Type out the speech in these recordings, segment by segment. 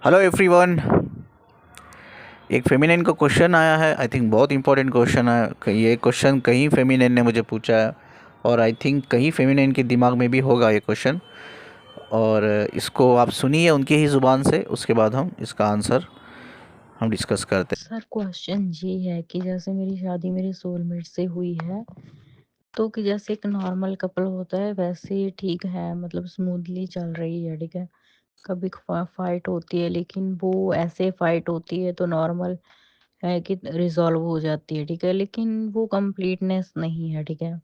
Hello everyone. एक feminine का question आया है। आई थिंक बहुत इंपॉर्टेंट क्वेश्चन है। ये क्वेश्चन कहीं फेमिनिन ने मुझे पूछा है और आई थिंक कहीं फेमिनिन के दिमाग में भी होगा ये क्वेश्चन। और इसको आप सुनिए उनकी ही ज़ुबान से, उसके बाद हम इसका आंसर हम डिस्कस करते सर क्वेश्चन ये है कि जैसे मेरी शादी मेरे सोलमेट से हुई है, तो कि जैसे एक नॉर्मल कपल होता है वैसे ठीक है, मतलब स्मूथली चल रही है। ठीक है, कभी फाइट होती है लेकिन वो ऐसे फाइट होती है तो नॉर्मल है कि रिजॉल्व हो जाती है। ठीक है, लेकिन वो कंप्लीटनेस नहीं है। ठीक है,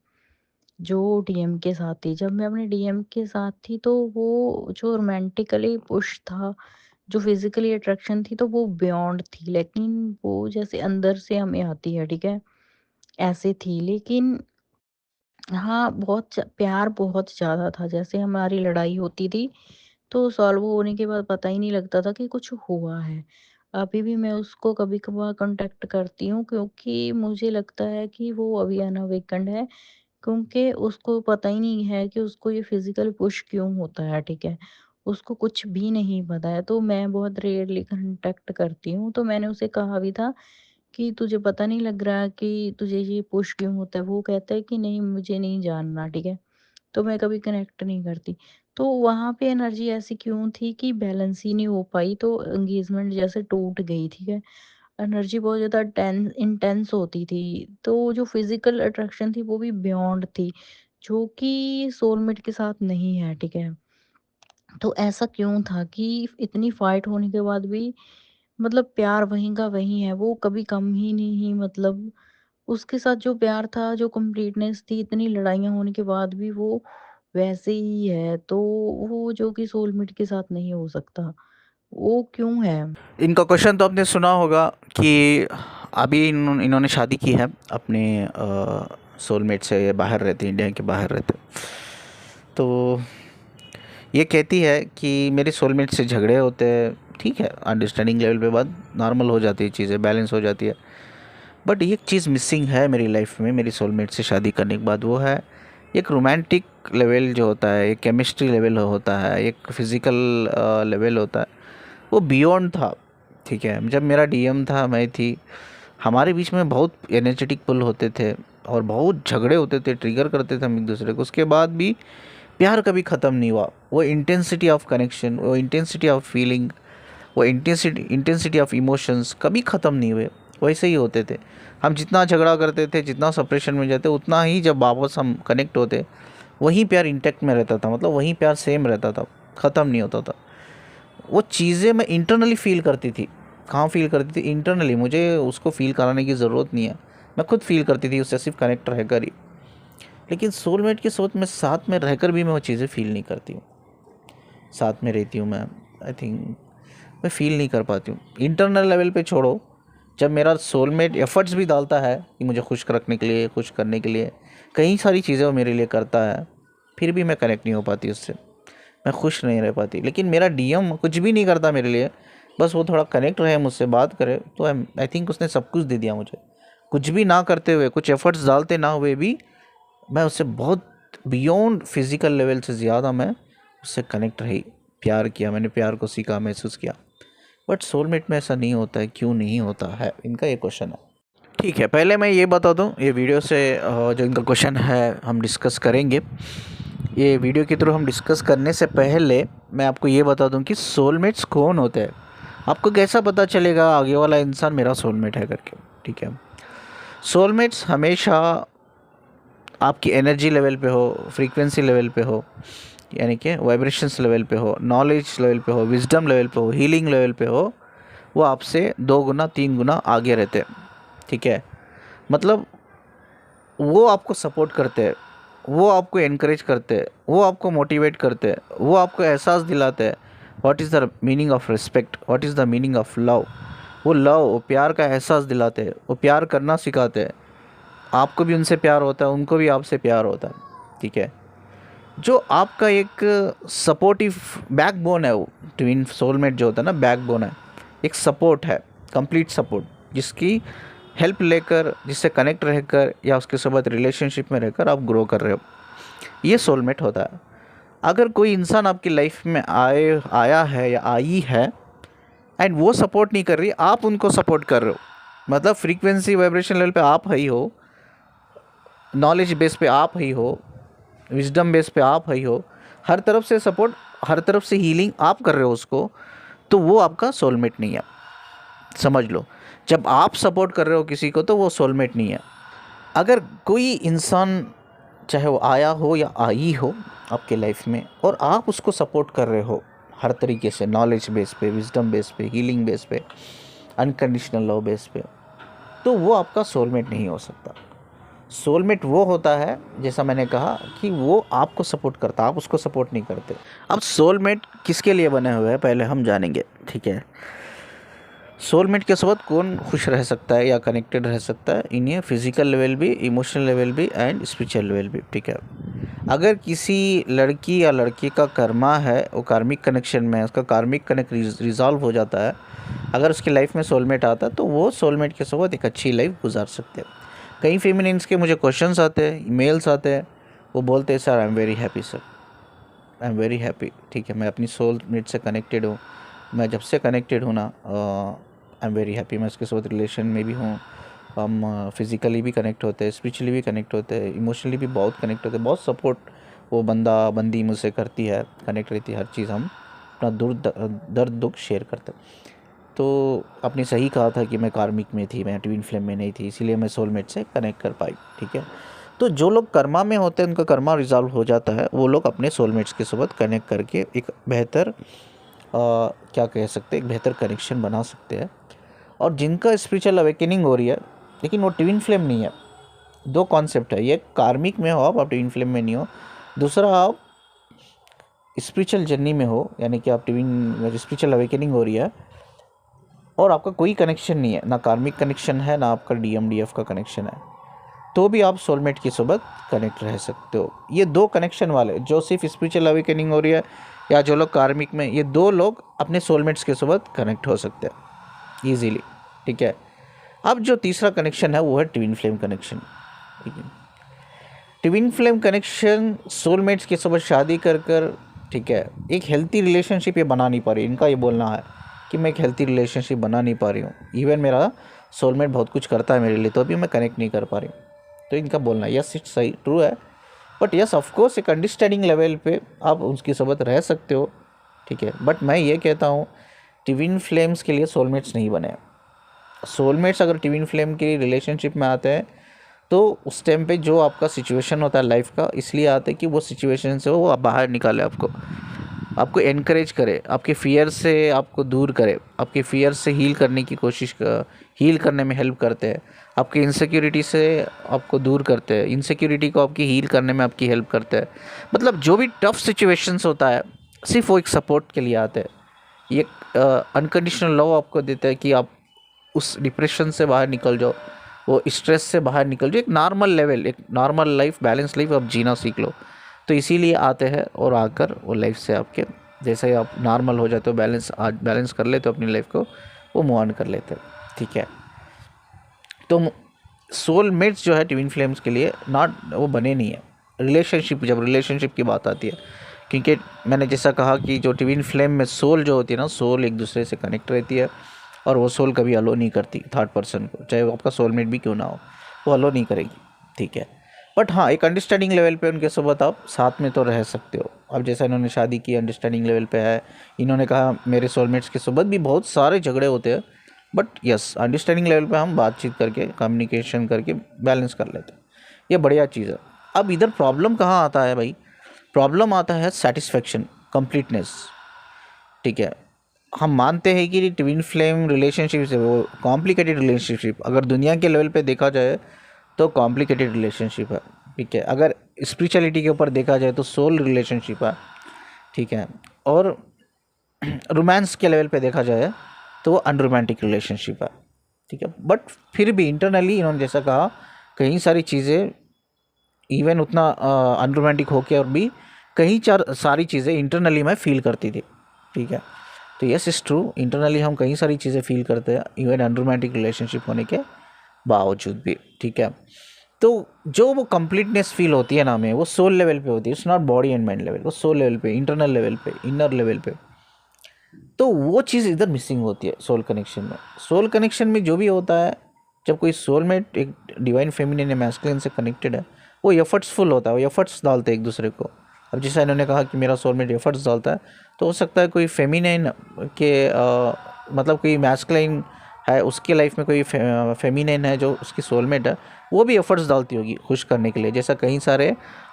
जो डीएम के साथ थी, जब मैं अपने डीएम के साथ थी तो वो जो रोमांटिकली पुश था, जो फिजिकली अट्रैक्शन थी, तो वो बियॉन्ड थी, लेकिन वो जैसे अंदर से हमें आती है। ठीक है, ऐसे थी। लेकिन हाँ, प्यार बहुत ज्यादा था। जैसे हमारी लड़ाई होती थी तो सॉल्व होने के बाद पता ही नहीं लगता था कि कुछ हुआ है। अभी भी मैं उसको कभी कभार कांटेक्ट करती हूँ, क्योंकि मुझे लगता है कि वो अभी अनअवेकन्ड है, क्योंकि उसको पता ही नहीं है कि उसको ये फिजिकल पुश क्यों होता है। ठीक है, उसको कुछ भी नहीं पता है। तो मैं बहुत रेयरली कांटेक्ट करती हूँ, तो मैंने उसे कहा भी था कि तुझे पता नहीं लग रहा कि तुझे ये पुश क्यों होता है? वो कहता है कि नहीं, मुझे नहीं जानना। ठीक है, तो मैं कभी कनेक्ट नहीं करती। तो वहां पे एनर्जी ऐसी क्यों थी कि बैलेंस ही नहीं हो पाई, तो एंगेजमेंट जैसे टूट गई। ठीक है, एनर्जी बहुत ज़्यादा इंटेंस होती थी। तो जो फिजिकल अट्रैक्शन थी वो भी बियॉन्ड थी, जो कि सोलमेट के साथ नहीं है। ठीक है, तो ऐसा क्यों था कि इतनी फाइट होने के बाद भी मतलब प्यार वहीं का वहीं है, वो कभी कम ही नहीं। मतलब उसके साथ जो प्यार था, जो कंप्लीटनेस थी, इतनी लड़ाइयाँ होने के बाद भी वो वैसे ही है। तो वो जो कि सोलमेट के साथ नहीं हो सकता, वो क्यों है? इनका क्वेश्चन तो आपने सुना होगा कि अभी इन्होंने शादी की है अपने सोलमेट से, बाहर रहते, इंडिया के बाहर रहते। तो ये कहती है कि मेरे सोलमेट से झगड़े होते हैं, ठीक है, अंडरस्टैंडिंग लेवल पे बात नॉर्मल हो जाती है, चीज़ें बैलेंस हो जाती है। बट एक चीज़ मिसिंग है मेरी लाइफ में मेरी सोलमेट से शादी करने के बाद, वो है एक रोमांटिक लेवल जो होता है, एक केमिस्ट्री लेवल होता है, एक फिज़िकल लेवल होता है, वो बियॉन्ड था। ठीक है, जब मेरा डीएम था, मैं थी, हमारे बीच में बहुत एनर्जेटिक पुल होते थे और बहुत झगड़े होते थे, ट्रिगर करते थे हम एक दूसरे को। उसके बाद भी प्यार कभी ख़त्म नहीं हुआ। वो इंटेंसिटी ऑफ कनेक्शन, वो इंटेंसिटी ऑफ फीलिंग, वो इंटेंसिटी ऑफ इमोशंस कभी ख़त्म नहीं हुए, वैसे ही होते थे। हम जितना झगड़ा करते थे, जितना सेपरेशन में जाते, उतना ही जब वापस हम कनेक्ट होते, वही प्यार इंटैक्ट में रहता था, मतलब वही प्यार सेम रहता था, ख़त्म नहीं होता था। वो चीज़ें मैं इंटरनली फील करती थी। कहाँ फील करती थी? इंटरनली। मुझे उसको फील कराने की ज़रूरत नहीं है, मैं खुद फील करती थी उससे सिर्फ कनेक्ट रहकर ही। लेकिन सोलमेट के साथ में रहकर भी मैं वो चीज़ें फील नहीं करती हूँ। साथ में रहती हूँ मैं, आई थिंक मैं फील नहीं कर पाती हूँ इंटरनल लेवल पे। छोड़ो, जब मेरा सोलमेट एफर्ट्स भी डालता है कि मुझे खुश रखने के लिए, खुश करने के लिए, कई सारी चीज़ें वो मेरे लिए करता है, फिर भी मैं कनेक्ट नहीं हो पाती उससे, मैं खुश नहीं रह पाती। लेकिन मेरा डीएम कुछ भी नहीं करता मेरे लिए, बस वो थोड़ा कनेक्ट रहे, मुझसे बात करे, तो आई थिंक उसने सब कुछ दे दिया मुझे। कुछ भी ना करते हुए, कुछ एफर्ट्स डालते ना हुए भी, मैं उससे बहुत बियॉन्ड फिज़िकल लेवल से ज़्यादा मैं उससे कनेक्ट रही, प्यार किया, मैंने प्यार को सीखा, महसूस किया। बट सोलमेट में ऐसा नहीं होता है, क्यों नहीं होता है, इनका ये क्वेश्चन है। ठीक है, पहले मैं ये बता दूं, ये वीडियो से जो इनका क्वेश्चन है हम डिस्कस करेंगे। ये वीडियो के थ्रू हम डिस्कस करने से पहले मैं आपको ये बता दूं कि सोलमेट्स कौन होते हैं। आपको कैसा पता चलेगा आगे वाला इंसान मेरा सोलमेट है करके? ठीक है, सोलमेट्स हमेशा आपकी एनर्जी लेवल पे हो, फ्रीक्वेंसी लेवल पे हो, यानी कि वाइब्रेशंस लेवल पे हो, नॉलेज लेवल पे हो, विजडम लेवल पे हो, हीलिंग लेवल पे हो, वो आपसे 2 गुना 3 गुना आगे रहते हैं। ठीक है, मतलब वो आपको सपोर्ट करते हैं, वो आपको इनकरेज करते हैं, वो आपको मोटिवेट करते हैं, वो आपको एहसास दिलाते हैं what is the meaning of respect, what is the meaning of love. वो लव, वो प्यार का एहसास दिलाते हैं, वो प्यार करना सिखाते हैं। आपको भी उनसे प्यार होता है, उनको भी आपसे प्यार होता है। ठीक है, जो आपका एक सपोर्टिव बैकबोन है, वो ट्विन सोलमेट जो होता है ना, बैकबोन है, एक सपोर्ट है, कंप्लीट सपोर्ट, जिसकी हेल्प लेकर, जिससे कनेक्ट रहकर या उसके साथ रिलेशनशिप में रहकर आप ग्रो कर रहे हो, ये सोलमेट होता है। अगर कोई इंसान आपकी लाइफ में आया है या आई है, एंड वो सपोर्ट नहीं कर रही, आप उनको सपोर्ट कर रहे हो, मतलब फ्रीक्वेंसी वाइब्रेशन लेवल पे आप ही हो, नॉलेज बेस पे आप ही हो, विजडम बेस पे आप ही हो, हर तरफ से सपोर्ट, हर तरफ से हीलिंग आप कर रहे हो उसको, तो वो आपका सोलमेट नहीं है, समझ लो। जब आप सपोर्ट कर रहे हो किसी को तो वो सोलमेट नहीं है। अगर कोई इंसान, चाहे वो आया हो या आई हो आपके लाइफ में, और आप उसको सपोर्ट कर रहे हो हर तरीके से, नॉलेज बेस पे, विजडम बेस पे, हीलिंग बेस पे, अनकंडीशनल लव बेस पे, तो वो आपका सोलमेट नहीं हो सकता। सोलमेट वो होता है, जैसा मैंने कहा, कि वो आपको सपोर्ट करता, आप उसको सपोर्ट नहीं करते। अब सोलमेट किसके लिए बने हुए हैं पहले हम जानेंगे, ठीक है। सोलमेट के साथ कौन खुश रह सकता है या कनेक्टेड रह सकता है, इन्हें फिजिकल लेवल भी, इमोशनल लेवल भी एंड स्पिरिचुअल लेवल भी, ठीक है। अगर किसी लड़की या लड़के का कर्मा है, वो कार्मिक कनेक्शन में है, उसका कार्मिक कनेक्ट रिजॉल्व हो जाता है, अगर उसकी लाइफ में सोलमेट आता है तो वो सोलमेट के साथ एक अच्छी लाइफ गुजार सकते हैं। कई फेमिनिन्स के मुझे क्वेश्चंस आते हैं, ईमेल्स आते हैं, वो बोलते हैं sir I am very happy sir, I am very happy, ठीक है, मैं अपनी सोलमेट से कनेक्टेड हूँ, मैं जब से कनेक्टेड हूँ ना, आई एम वेरी हैप्पी, मैं उसके साथ रिलेशन में भी हूँ, हम फिज़िकली भी कनेक्ट होते हैं, स्पिरिचुअली भी कनेक्ट होते हैं, इमोशनली भी बहुत कनेक्ट होते हैं, बहुत सपोर्ट वो बंदी मुझसे करती है, कनेक्ट रहती है, हर चीज़ हम अपना दर्द दुख शेयर करते हैं। तो आपने सही कहा था कि मैं कार्मिक में थी, मैं ट्विन फ्लेम में नहीं थी, इसीलिए मैं सोलमेट से कनेक्ट कर पाई, ठीक है। तो जो लोग कर्मा में होते हैं, उनका कर्मा रिजॉल्व हो जाता है, वो लोग अपने सोलमेट्स के साथ कनेक्ट करके एक बेहतर क्या कह सकते हैं, एक बेहतर कनेक्शन बना सकते हैं। और जिनका स्पिरिचुअल अवेकनिंग हो रही है, लेकिन वो ट्विन फ्लेम नहीं है, दो कॉन्सेप्ट है, ये कार्मिक में हो आप ट्विन फ्लेम में नहीं हो, दूसरा आप स्पिरिचुअल जर्नी में हो, यानी कि आप ट्विन स्पिरिचुअल अवेकनिंग हो रही है और आपका कोई कनेक्शन नहीं है, ना कार्मिक कनेक्शन है, ना आपका DMDF का कनेक्शन है, तो भी आप सोलमेट की सोबत कनेक्ट रह सकते हो। ये दो कनेक्शन वाले, जो सिर्फ स्पिरिचुअल अवेकनिंग हो रही है या जो लोग कार्मिक में, ये दो लोग अपने सोलमेट्स के सोबत कनेक्ट हो सकते हैं ईजीली, ठीक है। अब जो तीसरा कनेक्शन है वो है ट्विन फ्लेम कनेक्शन, ठीक है। ट्विन फ्लेम कनेक्शन सोलमेट्स के साथ शादी कर, ठीक है, एक हेल्थी रिलेशनशिप ये बना नहीं पा रही, इनका ये बोलना है कि मैं एक हेल्थी रिलेशनशिप बना नहीं पा रही हूँ, इवन मेरा सोलमेट बहुत कुछ करता है मेरे लिए, तो अभी मैं कनेक्ट नहीं कर पा रही हूँ, तो इनका बोलना है यस, इट्स सही, ट्रू है, बट यस ऑफकोर्स एक अंडरस्टैंडिंग लेवल पे आप उसकी सोबत रह सकते हो, ठीक है। बट मैं ये कहता हूँ ट्विन फ्लेम्स के लिए सोलमेट्स नहीं बने। सोलमेट्स अगर ट्विन फ्लेम की रिलेशनशिप में आते हैं तो उस टाइम पे जो आपका सिचुएशन होता है लाइफ का, इसलिए आते हैं कि वो सिचुएशन से वो बाहर निकाले, आपको एनकरेज करे, आपके फियर से आपको दूर करे, आपके फियर से हील करने की कोशिश हील करने में हेल्प करते हैं, आपकी इनसिक्योरिटी से आपको दूर करते हैं, इनसिक्योरिटी को आपकी हील करने में आपकी हेल्प करते हैं। मतलब जो भी टफ सिचुएशंस होता है, सिर्फ वो एक सपोर्ट के लिए आते हैं, ये अनकंडीशनल लव आपको देता है कि आप उस डिप्रेशन से बाहर निकल जाओ, वो स्ट्रेस से बाहर निकल जाओ, एक नॉर्मल लेवल, एक नॉर्मल लाइफ, बैलेंस लाइफ आप जीना सीख लो। तो इसीलिए आते हैं और आकर वो लाइफ से आपके, जैसे ही आप नॉर्मल हो जाते हो, बैलेंस कर लेते हो अपनी लाइफ को, वो मूव ऑन कर लेते हैं, ठीक है। तो सोलमेट्स जो है ट्विन फ्लेम्स के लिए वो बने नहीं है। जब रिलेशनशिप की बात आती है, क्योंकि मैंने जैसा कहा कि जो ट्विन फ्लेम में सोल जो होती है ना, सोल एक दूसरे से कनेक्ट रहती है, और वो सोल कभी अलो नहीं करती थर्ड पर्सन को, चाहे वो आपका सोलमेट भी क्यों ना हो, वो अलो नहीं करेगी, ठीक है। बट हाँ, एक अंडरस्टैंडिंग लेवल पे उनके साथ आप साथ में तो रह सकते हो। अब जैसा इन्होंने शादी की, अंडरस्टैंडिंग लेवल पे है, इन्होंने कहा मेरे सोलमेट्स के साथ भी बहुत सारे झगड़े होते हैं, बट यस अंडरस्टैंडिंग लेवल पे हम बातचीत करके, कम्युनिकेशन करके बैलेंस कर लेते हैं, ये बढ़िया चीज़ है। अब इधर प्रॉब्लम कहाँ आता है भाई, प्रॉब्लम आता है सेटिस्फेक्शन, कंप्लीटनेस, ठीक है। हम मानते हैं कि ट्विन फ्लेम रिलेशनशिप से वो कॉम्प्लिकेटेड रिलेशनशिप, अगर दुनिया के लेवल पे देखा जाए तो कॉम्प्लिकेटेड रिलेशनशिप है, ठीक है। अगर स्पिरिचुअलिटी के ऊपर देखा जाए तो सोल रिलेशनशिप है, ठीक है। और रोमांस के लेवल पे देखा जाए तो वो अनरोमांटिक रिलेशनशिप है, ठीक है। बट फिर भी इंटरनली इन्होंने जैसा कहा, कई सारी चीज़ें इवन उतना अनरोमांटिक होके और भी कई सारी चीज़ें इंटरनली मैं फील करती थी, ठीक है। तो यस इज़ ट्रू, इंटरनली हम कई सारी चीज़ें फील करते हैं इवन अनरोमांटिक रिलेशनशिप होने के बावजूद भी, ठीक है। तो जो वो कंप्लीटनेस फील होती है ना हमें, वो सोल लेवल पे होती है, it's not body and mind level, वो सोल लेवल पे, इंटरनल लेवल पे, इनर लेवल पे, तो वो चीज़ इधर मिसिंग होती है सोल कनेक्शन में। सोल कनेक्शन में जो भी होता है, जब कोई सोलमेट एक डिवाइन फेमिनिन या मैस्कुलिन से कनेक्टेड है, वो एफर्ट्सफुल होता है, वो एफर्ट्स डालते हैं एक दूसरे को। अब जैसा इन्होंने कहा कि मेरा सोलमेट एफर्ट्स डालता है, तो हो सकता है कोई फेमिनिन के मतलब कोई मैस्कुलिन है, उसके लाइफ में कोई फेमिनिन है जो उसकी सोलमेट है, वो भी एफर्ट्स डालती होगी खुश करने के लिए। जैसा कई सारे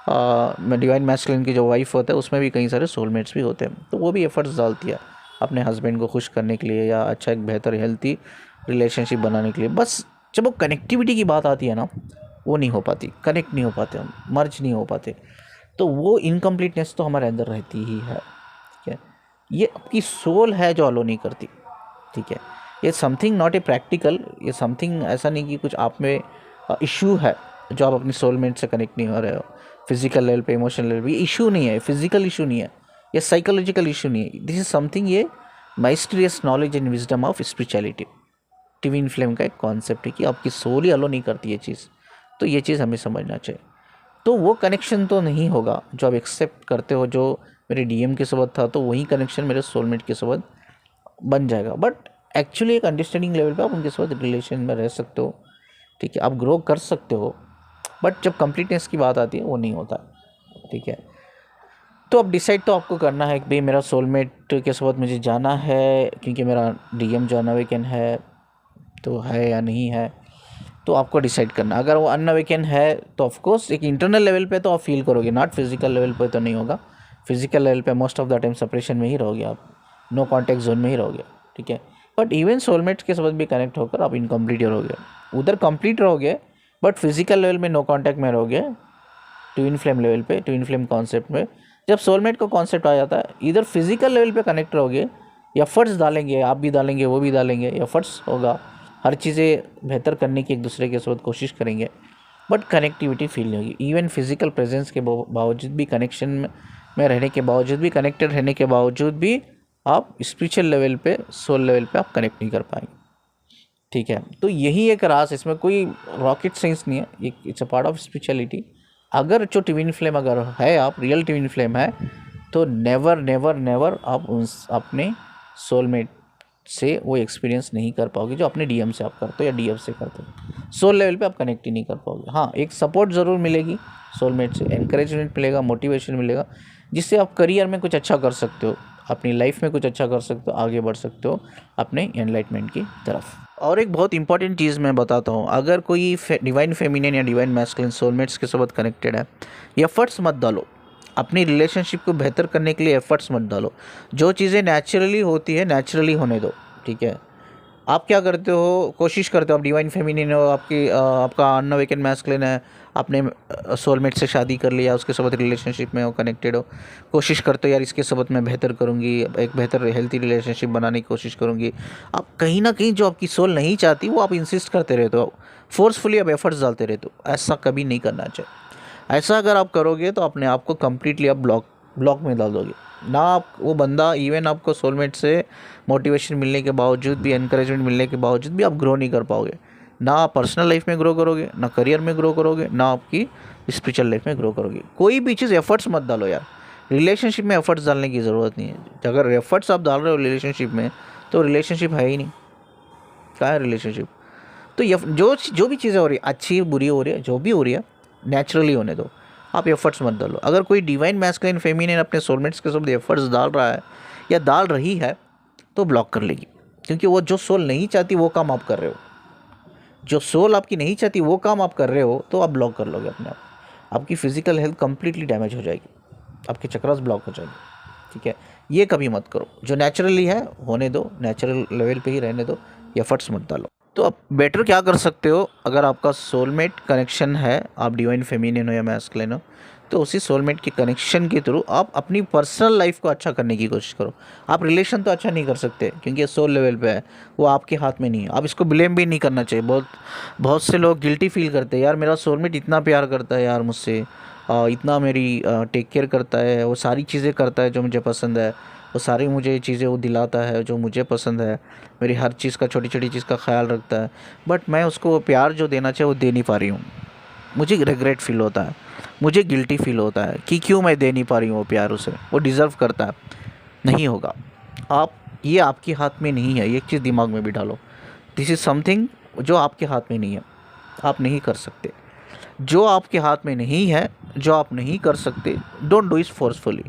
डिवाइन मैस्कुलिन की जो वाइफ होता है उसमें भी कई सारे सोलमेट्स भी होते हैं, तो वो भी एफर्ट्स डालती है अपने हस्बैंड को खुश करने के लिए या अच्छा एक बेहतर हेल्थी रिलेशनशिप बनाने के लिए। बस जब वो कनेक्टिविटी की बात आती है ना, वो नहीं हो पाती, कनेक्ट नहीं हो पाते हम, मर्ज नहीं हो पाते, तो वो इनकम्प्लीटनेस तो हमारे अंदर रहती ही है। ठीक है, ये आपकी सोल है जो अलो नहीं करती। ठीक है, ये समथिंग नॉट ए प्रैक्टिकल, ये समथिंग ऐसा नहीं कि कुछ आप में इशू है जो आप अपनी सोलमेट से कनेक्ट नहीं हो रहे हो फिजिकल लेवल पे, इमोशनल लेवल पे। ये इशू नहीं है, फिजिकल इशू नहीं है, ये साइकोलॉजिकल इशू नहीं है। दिस इज समथिंग, ये mysterious knowledge and wisdom of spirituality. Twin flame का एक कॉन्सेप्ट है कि आपकी सोल ही अलो नहीं करती ये चीज़, तो ये चीज़ हमें समझना चाहिए। तो वो कनेक्शन तो नहीं होगा जो आप एक्सेप्ट करते हो, जो मेरे डीएम के साथ था, तो वही कनेक्शन मेरे सोलमेट के साथ बन जाएगा। बट एक्चुअली एक अंडरस्टैंडिंग लेवल पे आप उनके साथ रिलेशन में रह सकते हो। ठीक है, आप ग्रो कर सकते हो, बट जब कंप्लीटनेस की बात आती है वो नहीं होता। ठीक है, तो अब डिसाइड तो आपको करना है कि भाई मेरा सोलमेट के साथ मुझे जाना है, क्योंकि मेरा डीएम जो अनअवेकन है तो है या नहीं है, तो आपको डिसाइड करना। अगर वो अनअवेकन है तो ऑफकोर्स एक इंटरनल लेवल पे तो आप फील करोगे, नॉट फिजिकल लेवल पे तो नहीं होगा। फिजिकल लेवल पे most of the time separation में ही रहोगे आप, नो कॉन्टैक्ट जोन में ही रहोगे। ठीक है, बट इवन सोलमेट्स के साथ भी कनेक्ट होकर आप इनकम्प्लीट रहोगे, उधर कंप्लीट रहोगे, बट फिजिकल लेवल में नो कॉन्टैक्ट में रहोगे। ट्विन फ्लेम लेवल पे, ट्विन फ्लेम कॉन्सेप्ट में जब सोलमेट का कॉन्सेप्ट आ जाता है, इधर फिजिकल लेवल पे कनेक्ट रहोगे, एफर्ट्स डालेंगे, आप भी डालेंगे, वो भी डालेंगे, एफर्ट्स होगा, हर चीज़ें बेहतर करने की एक दूसरे के साथ कोशिश करेंगे, बट कनेक्टिविटी फील नहीं होगी। इवन फिजिकल प्रेजेंस के बावजूद भी, कनेक्शन में रहने के बावजूद भी, कनेक्टेड रहने के बावजूद भी, आप स्पिरिचुअल लेवल पे, सोल लेवल पे आप कनेक्ट नहीं कर पाएंगे। ठीक है, तो यही एक राज, इसमें कोई रॉकेट साइंस नहीं है, it's a part of spirituality. अगर जो ट्विन फ्लेम अगर है, आप रियल ट्विन फ्लेम है, तो नेवर नेवर नेवर आप अपने सोलमेट से वो एक्सपीरियंस नहीं कर पाओगे जो अपने डीएम से आप करते हो या डीएफ से करते हो। सोल लेवल पे आप कनेक्ट ही नहीं कर पाओगे। हाँ, एक सपोर्ट ज़रूर मिलेगी सोलमेट से, एनकरेजमेंट मिलेगा, मोटिवेशन मिलेगा, जिससे आप करियर में कुछ अच्छा कर सकते हो, अपनी लाइफ में कुछ अच्छा कर सकते हो, आगे बढ़ सकते हो अपने एनलाइटमेंट की तरफ। और एक बहुत इंपॉर्टेंट चीज़ मैं बताता हूँ, अगर कोई डिवाइन फेमिनिन या डिवाइन मैस्कुलिन सोलमेट्स के साथ कनेक्टेड है, एफर्ट्स मत डालो, अपनी रिलेशनशिप को बेहतर करने के लिए एफर्ट्स मत डालो। जो चीज़ें नेचुरली होती है नेचुरली होने दो। ठीक है, आप क्या करते हो, कोशिश करते हो, आप डिवाइन फेमिनिन हो, आपका अनअवेकन मैस्कुलिन है, आपने सोलमेट से शादी कर लिया, उसके साथ रिलेशनशिप में हो, कनेक्टेड हो, कोशिश करते हो यार इसके साथ मैं बेहतर करूँगी, एक बेहतर हेल्थी रिलेशनशिप बनाने की कोशिश करूँगी। आप कहीं ना कहीं जो आपकी सोल नहीं चाहती वो आप इंसिस्ट करते रहते हो, फोर्सफुली आप एफर्ट्स डालते रहते हो। ऐसा कभी नहीं करना चाहिए। ऐसा अगर आप करोगे तो अपने आप को कम्प्लीटली आप ब्लॉक में डाल दोगे ना। आप वो बंदा, इवन आपको सोलमेट से मोटिवेशन मिलने के बावजूद भी, एनकरेजमेंट मिलने के बावजूद भी आप ग्रो नहीं कर पाओगे। ना आप पर्सनल लाइफ में ग्रो करोगे, ना करियर में ग्रो करोगे, ना आपकी स्पिरिचुअल लाइफ में ग्रो करोगे। कोई भी चीज़ एफर्ट्स मत डालो यार, रिलेशनशिप में एफर्ट्स डालने की ज़रूरत नहीं है। अगर एफर्ट्स आप डाल रहे हो रिलेशनशिप में, तो रिलेशनशिप है ही नहीं, क्या है रिलेशनशिप। तो जो भी चीज़ें हो रही है, अच्छी बुरी हो रही है, जो भी हो रही है, नेचुरली होने दो, आप एफर्ट्स मत डालो। अगर कोई डिवाइन मैस्कुलिन फेमिनिन अपने सोलमेट्स के साथ एफर्ट्स डाल रहा है या डाल रही है, तो ब्लॉक कर लेगी, क्योंकि वो जो सोल नहीं चाहती वो काम आप कर रहे हो। जो सोल आपकी नहीं चाहती वो काम आप कर रहे हो, तो आप ब्लॉक कर लोगे अपने आप। आपकी फिजिकल हेल्थ कंप्लीटली डैमेज हो जाएगी, आपके चक्रास ब्लॉक हो जाएंगे। ठीक है, ये कभी मत करो। जो नेचुरली है होने दो, नेचुरल लेवल पे ही रहने दो, एफर्ट्स मत डालो। तो आप बेटर क्या कर सकते हो, अगर आपका सोलमेट कनेक्शन है, आप डिवाइन फेमिनिन हो या मैस्कुलिन हो, तो उसी सोलमेट के कनेक्शन के थ्रू आप अपनी पर्सनल लाइफ को अच्छा करने की कोशिश करो। आप रिलेशन तो अच्छा नहीं कर सकते क्योंकि ये सोल लेवल पे है, वो आपके हाथ में नहीं है। आप इसको ब्लेम भी नहीं करना चाहिए। बहुत से लोग गिल्टी फील करते हैं, यार मेरा सोलमेट इतना प्यार करता है यार मुझसे, इतना मेरी टेक केयर करता है, वो सारी चीज़ें करता है जो मुझे पसंद है, वो सारी मुझे चीज़ें वो दिलाता है जो मुझे पसंद है, मेरी हर चीज़ का, छोटी छोटी चीज़ का ख्याल रखता है, बट मैं उसको वो प्यार जो देना चाहिए वो दे नहीं पा रही हूँ। मुझे रिग्रेट फील होता है, मुझे गिल्टी फील होता है कि क्यों मैं दे नहीं पा रही हूँ वो प्यार उसे, वो डिज़र्व करता है। नहीं होगा। आप ये आपके हाथ में नहीं है, ये एक चीज़ दिमाग में भी डालो। दिस इज़ समथिंग जो आपके हाथ में नहीं है, आप नहीं कर सकते। जो आपके हाथ में नहीं है, जो आप नहीं कर सकते, don't do it forcefully,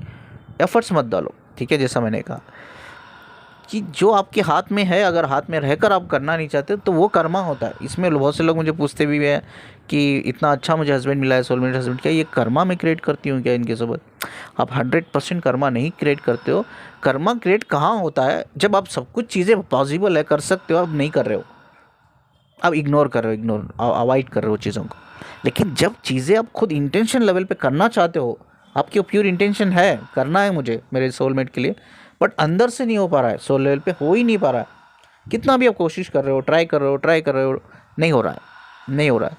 efforts मत डालो, ठीक है। जैसा मैंने कहा कि जो आपके हाथ में है, अगर हाथ में रहकर आप करना नहीं चाहते तो वो कर्मा होता है। इसमें बहुत से लोग मुझे पूछते भी हैं कि इतना अच्छा मुझे हस्बैंड मिला है, सोलमेट हस्बैंड, क्या ये कर्मा में क्रिएट करती हूँ क्या इनके सोबत? आप 100% कर्मा नहीं क्रिएट करते हो। कर्मा क्रिएट कहाँ होता है? जब आप सब कुछ चीज़ें पॉसिबल है, कर सकते हो, आप नहीं कर रहे हो, आप इग्नोर कर रहे हो, अवॉइड कर रहे हो चीज़ों को। लेकिन जब चीज़ें आप खुद इंटेंशन लेवल पे करना चाहते हो, आपकी प्योर इंटेंशन है करना है मुझे मेरे सोलमेट के लिए, बट अंदर से नहीं हो पा रहा है, सोल लेवल पे हो ही नहीं पा रहा है। कितना भी आप कोशिश कर रहे हो, ट्राई कर रहे हो, ट्राई कर रहे हो, नहीं हो रहा है, नहीं हो रहा है।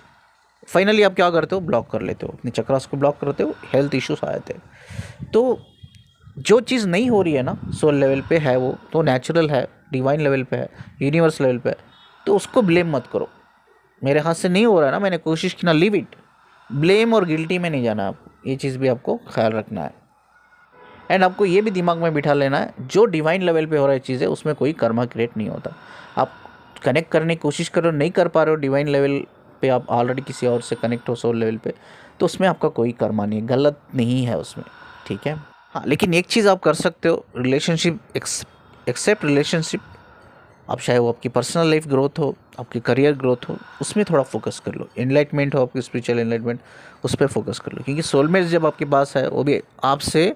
फाइनली आप क्या करते हो? ब्लॉक कर लेते हो, अपने चक्रास को ब्लॉक करते हो, हेल्थ इश्यूज आ जाते हैं। तो जो चीज़ नहीं हो रही है ना, सोल लेवल पे है, वो तो नेचुरल है, डिवाइन लेवल पे है, यूनिवर्स लेवल पे है, तो उसको ब्लेम मत करो। मेरे हाथ से नहीं हो रहा है ना, मैंने कोशिश की ना, लीव इट। ब्लेम और गिल्टी में नहीं जाना आप, ये चीज़ भी आपको ख्याल रखना है। एंड आपको ये भी दिमाग में बिठा लेना है, जो डिवाइन लेवल पे हो रहा है चीज़ें, उसमें कोई कर्मा क्रिएट नहीं होता। आप कनेक्ट करने की कोशिश करो, नहीं कर पा रहे हो डिवाइन लेवल पे, आप ऑलरेडी किसी और से कनेक्ट हो सोल लेवल पे, तो उसमें आपका कोई कर्मा नहीं है, गलत नहीं है उसमें, ठीक है। हाँ, लेकिन एक चीज़ आप कर सकते हो, रिलेशनशिप, एक्सेप्ट रिलेशनशिप। आप चाहे वो आपकी पर्सनल लाइफ ग्रोथ हो, आपकी करियर ग्रोथ हो, उसमें थोड़ा फोकस कर लो। एनलाइटमेंट हो, आपकी स्पिरिचुअल एनलाइटमेंट, उस पर फोकस कर लो। क्योंकि सोलमेट जब आपके पास है, वो भी आपसे,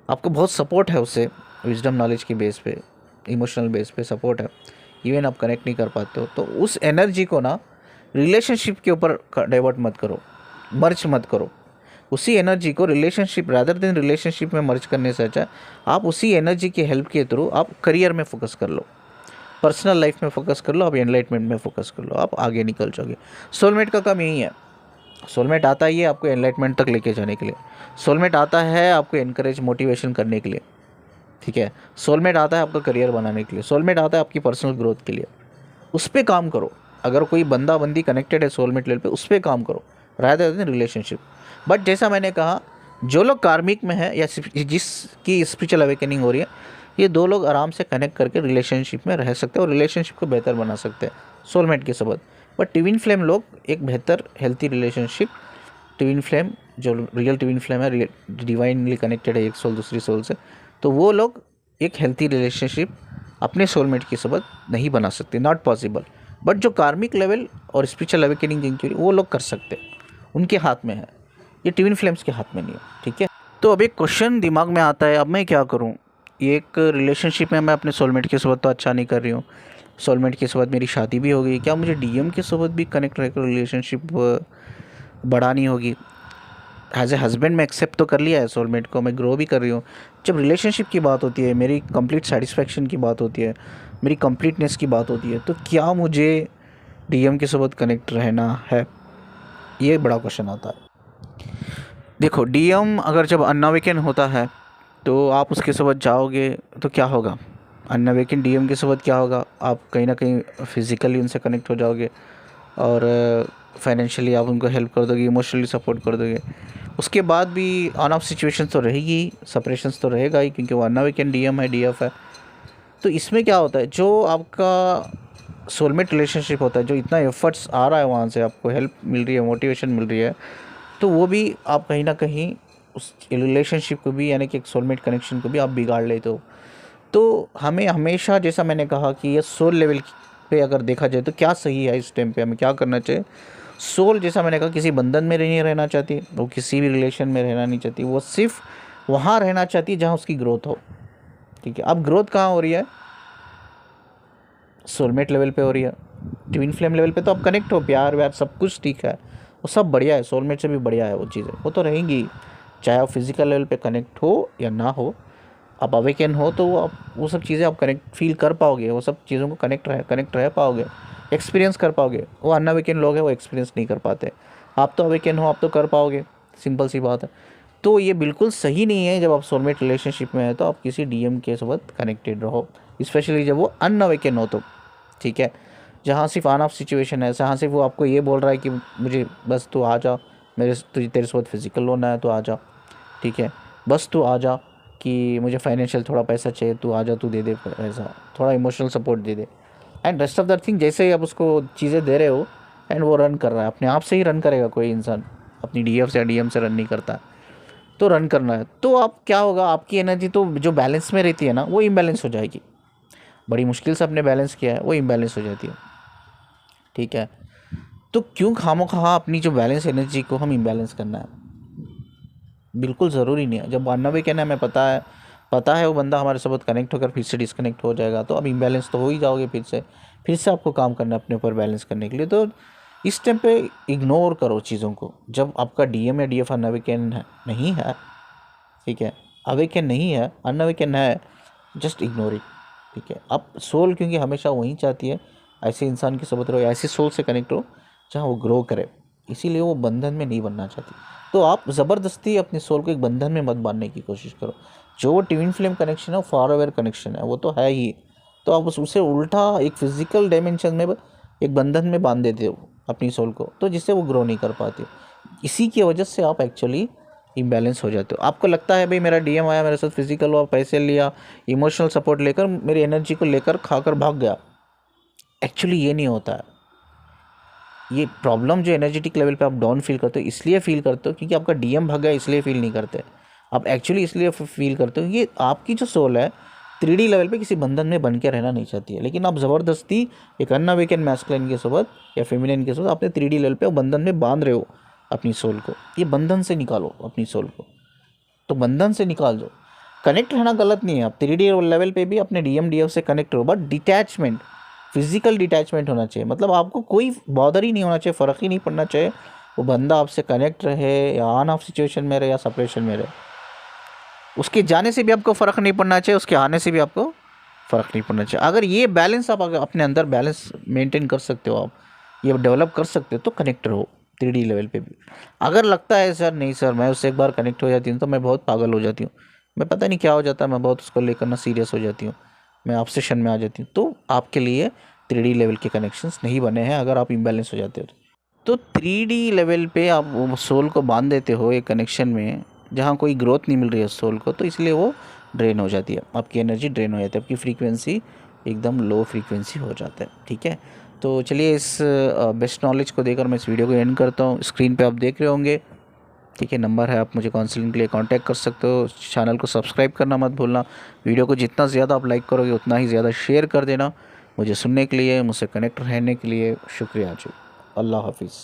आपको बहुत सपोर्ट है उससे, विजडम नॉलेज की बेस पे, इमोशनल बेस पे सपोर्ट है। इवन आप कनेक्ट नहीं कर पाते हो, तो उस एनर्जी को ना रिलेशनशिप के ऊपर डाइवर्ट मत करो, मर्ज मत करो। उसी एनर्जी को रिलेशनशिप, रादर देन रिलेशनशिप में मर्ज करने से अच्छा आप उसी एनर्जी की हेल्प के थ्रू आप करियर में फोकस कर लो, पर्सनल लाइफ में फोकस कर लो, आप एनलाइटमेंट में फोकस कर लो, आप आगे निकल जाओगे। सोलमेट का काम यही है। सोलमेट आता ही है आपको एनलाइटमेंट तक लेके जाने के लिए। सोलमेट आता है आपको एनकरेज, मोटिवेशन करने के लिए, ठीक है। सोलमेट आता है आपका करियर बनाने के लिए, सोलमेट आता है आपकी पर्सनल ग्रोथ के लिए। उस पर काम करो। अगर कोई बंदा बंदी कनेक्टेड है सोलमेट लेवल पे, उस पर काम करो, रादर देन रिलेशनशिप। बट जैसा मैंने कहा, जो लोग कार्मिक में है या जिसकी स्पिरिचुअल अवेकनिंग हो रही है, ये दो लोग आराम से कनेक्ट करके रिलेशनशिप में रह सकते हैं और रिलेशनशिप को बेहतर बना सकते हैं सोलमेट के साथ। बट ट्विन फ्लेम लोग एक बेहतर हेल्थी रिलेशनशिप, ट्विन फ्लेम जो रियल ट्विन फ्लेम है, डिवाइनली कनेक्टेड है एक सोल दूसरी सोल से, तो वो लोग एक हेल्थी रिलेशनशिप अपने सोलमेट के साथ नहीं बना सकते, नॉट पॉसिबल। बट जो कार्मिक लेवल और स्पिरिचुअल अवेकनिंग जिनकी वो लोग कर सकते हैं, उनके हाथ में है, ये ट्विन फ्लेम्स के हाथ में नहीं है, ठीक है। तो अब एक क्वेश्चन दिमाग में आता है, अब मैं क्या करूं? ये एक रिलेशनशिप में मैं अपने सोलमेट के साथ तो अच्छा नहीं कर रही हूँ, सोलमेट के साथ मेरी शादी भी हो गई, क्या मुझे डीएम के साथ भी कनेक्ट रहकर रिलेशनशिप बढ़ानी होगी? एज ए हस्बैंड मैं एक्सेप्ट तो कर लिया है सोलमेट को, मैं ग्रो भी कर रही हूँ। जब रिलेशनशिप की बात होती है, मेरी कंप्लीट सेटिस्फैक्शन की बात होती है, मेरी कंप्लीटनेस की बात होती है, तो क्या मुझे डीएम के साथ कनेक्ट रहना है? ये बड़ा क्वेश्चन आता है। देखो, डीएम अगर जब अनअवेकन होता है तो आप उसके साथ जाओगे तो क्या होगा? अनअवेकन डीएम के साथ क्या होगा? आप कहीं ना कहीं फिज़िकली उनसे कनेक्ट हो जाओगे और फाइनेंशियली आप उनको हेल्प कर दोगे, इमोशनली सपोर्ट कर दोगे। उसके बाद भी ऑन ऑफ सिचुएशन तो रहेगी, सेपरेशंस तो रहेगा ही, क्योंकि वो अनअवेकन डीएम है, डीएफ है। तो इसमें क्या होता है, जो आपका सोलमेट रिलेशनशिप होता है, जो इतना एफर्ट्स आ रहा है वहाँ से, आपको हेल्प मिल रही है, मोटिवेशन मिल रही है, तो वो भी आप कहीं ना कहीं उस रिलेशनशिप को भी, यानी कि एक सोलमेट कनेक्शन को भी आप बिगाड़ लेते हो। तो हमें हमेशा, जैसा मैंने कहा कि ये सोल लेवल पे अगर देखा जाए तो क्या सही है, इस टाइम पे हमें क्या करना चाहिए? सोल, जैसा मैंने कहा, किसी बंधन में नहीं रहना चाहती, वो किसी भी रिलेशन में रहना नहीं चाहती, वो सिर्फ वहाँ रहना चाहती है जहाँ उसकी ग्रोथ हो, ठीक है। अब ग्रोथ कहाँ हो रही है? सोलमेट लेवल पे हो रही है। ट्विन फ्लेम लेवल पे तो आप कनेक्ट हो, प्यार व्यार सब कुछ ठीक है, वो सब बढ़िया है, सोलमेट से भी बढ़िया है वो चीज़ें, वो तो रहेंगी, चाहे आप फिजिकल लेवल पे कनेक्ट हो या ना हो। आप अवेकन हो तो आप वो सब चीज़ें आप कनेक्ट फील कर पाओगे, वो सब चीज़ों को कनेक्ट रह पाओगे, एक्सपीरियंस कर पाओगे। वो अनअवेकन लोग हैं, वो एक्सपीरियंस नहीं कर पाते। आप तो अवेकन हो, आप तो कर पाओगे, सिंपल सी बात है। तो ये बिल्कुल सही नहीं है, जब आप सोलमेट रिलेशनशिप में है तो आप किसी डीएम के साथ कनेक्टेड रहो, स्पेशली जब वो अनअवेकन हो तो, ठीक है। जहाँ सिर्फ ऑन ऑफ सिचुएशन है, जहाँ सिर्फ वो आपको ये बोल रहा है कि मुझे बस तू आ जा, मेरे तुझे तेरे साथ फिजिकल होना है तो आ जा, ठीक है, बस तू आ जा, कि मुझे फाइनेंशियल थोड़ा पैसा चाहिए, तू आ जा, तू दे दे पैसा, थोड़ा emotional support they they, and rest of the thing जैसे ही आप उसको चीज़ें दे रहे हो एंड वो रन कर रहा है, अपने आप से ही रन करेगा। कोई इंसान अपनी डीएफ से या डीएम से रन नहीं करता है, तो रन करना है तो आप क्या होगा, आपकी एनर्जी तो जो बैलेंस में रहती है ना वो इम्बैलेंस हो जाएगी। बड़ी मुश्किल से आपने बैलेंस किया है वो इम्बैलेंस हो जाती है, ठीक है। तो क्यों खामोखा अपनी जो बैलेंस एनर्जी को हम इम्बैलेंस करना है, बिल्कुल ज़रूरी नहीं है। जब 92 कहना हमें पता है वो बंदा हमारे साथ कनेक्ट होकर फिर से डिस्कनेक्ट हो जाएगा, तो अब इम्बैलेंस तो हो ही जाओगे फिर से आपको काम करना है अपने ऊपर बैलेंस करने के लिए। तो इस टाइम पे इग्नोर करो चीज़ों को। जब आपका डीएम या डीएफ अनअवेकन नहीं है, ठीक है, अवेकन नहीं है, अनअवेकन है, जस्ट इग्नोर इट, ठीक है। अब सोल क्योंकि हमेशा वही चाहती है ऐसे इंसान के साथ रहो, ऐसे सोल से कनेक्ट हो जहाँ वो ग्रो करे, इसीलिए वो बंधन में नहीं बनना चाहती। तो आप ज़बरदस्ती अपने सोल को एक बंधन में मत बांधने की कोशिश करो। जो वो ट्विन फ्लेम कनेक्शन है वो फॉर अवेयर कनेक्शन है, वो तो है ही, तो आप उसे उल्टा एक फिजिकल डायमेंशन में एक बंधन में बांध देते हो अपनी सोल को, तो जिससे वो ग्रो नहीं कर पाती। इसी की वजह से आप एक्चुअली इम्बैलेंस हो जाते हो। आपको लगता है भाई मेरा डीएम आया, मेरे साथ फिजिकल हुआ, पैसे लिया, इमोशनल सपोर्ट लेकर मेरी एनर्जी को लेकर खाकर भाग गया। एक्चुअली ये नहीं होता है। ये प्रॉब्लम जो एनर्जेटिक लेवल पे आप डाउन फील करते हो इसलिए फील करते हो क्योंकि आपका डीएम भाग गया, इसलिए फील नहीं करते। आप एक्चुअली इसलिए फील करते हो ये आपकी जो सोल है 3D लेवल पे किसी बंधन में बन के रहना नहीं चाहती है, लेकिन आप ज़बरदस्ती एक अनअवेकन मैस्कुलिन के साथ या फेमिनिन के साथ अपने 3D लेवल पे बंधन में बांध रहे हो अपनी सोल को। ये बंधन से निकालो अपनी सोल को, तो बंधन से निकाल दो। कनेक्ट रहना गलत नहीं है, आप 3D लेवल पे भी अपने डीएम डीएफ से कनेक्ट रहो, बट डिटैचमेंट, फिजिकल डिटैचमेंट होना चाहिए। मतलब आपको कोई बॉदर ही नहीं होना चाहिए, फ़र्क ही नहीं पड़ना चाहिए वो बंदा आपसे कनेक्ट रहे या ऑन ऑफ सिचुएशन में रहे या सेपरेशन में रहे। उसके जाने से भी आपको फ़र्क नहीं पड़ना चाहिए, उसके आने से भी आपको फ़र्क नहीं पड़ना चाहिए। अगर ये बैलेंस आप अगर अपने अंदर बैलेंस मेंटेन कर सकते हो, आप ये डेवलप कर सकते हो, तो कनेक्ट रहो 3D लेवल पे भी। अगर लगता है सर नहीं सर मैं उससे एक बार कनेक्ट हो जाती हूँ तो मैं बहुत पागल हो जाती हूँ, मैं पता नहीं क्या हो जाता है, मैं बहुत उसको लेकर ना सीरियस हो जाती हूँ, मैं ऑब्सेशन में आ जाती हूँ, तो आपके लिए 3D लेवल के कनेक्शंस नहीं बने हैं अगर आप इम्बैलेंस हो जाते हो। तो 3D लेवल पे आप वो सोल को बांध देते हो एक कनेक्शन में जहाँ कोई ग्रोथ नहीं मिल रही है सोल को, तो इसलिए वो ड्रेन हो जाती है, आपकी एनर्जी ड्रेन हो जाती है, आपकी फ्रीक्वेंसी एकदम लो फ्रीक्वेंसी हो जाता है, ठीक है। तो चलिए इस बेस्ट नॉलेज को देकर मैं इस वीडियो को एंड करता हूँ। स्क्रीन पे आप देख रहे होंगे, ठीक है, नंबर है, आप मुझे काउंसलिंग के लिए कांटेक्ट कर सकते हो। चैनल को सब्सक्राइब करना मत भूलना। वीडियो को जितना ज़्यादा आप लाइक करोगे उतना ही ज़्यादा शेयर कर देना। मुझे सुनने के लिए, मुझसे कनेक्ट रहने के लिए शुक्रिया जी। अल्लाह हाफिज़।